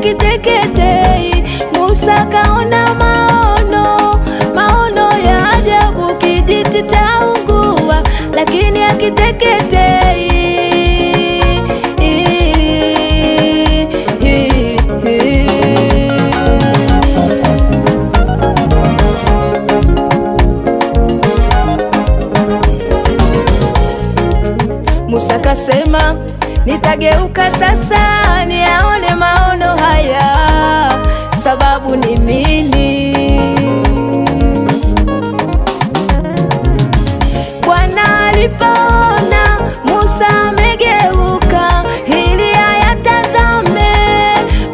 Kiteketei. Musa kaona maono ya ajabu, kijiti taungua lakini hakiteketei. Musa kasema, nitageuka sasa niyaone maono haya, sababu ni mimi. Bwana alipoona Musa amegeuka ili ayatazame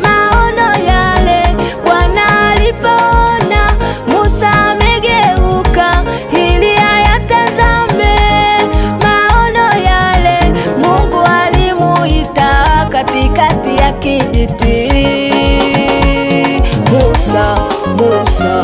maono yale. Bwana alipoona Musa amegeuka ili ayatazame maono yale, Mungu alimuita katikati ya kijiti. Musa, Musa,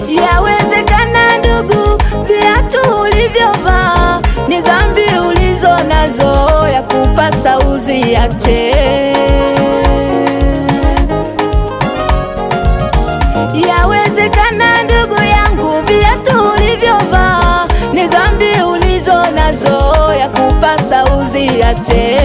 Yawezekana ndugu, viatu ulivyovaa ni dhambi ulizo nazo, ya kupasa uziache. Yawezekana ndugu yangu, viatu ulivyovaa ni dhambi ulizo nazo, ya kupasa uziache.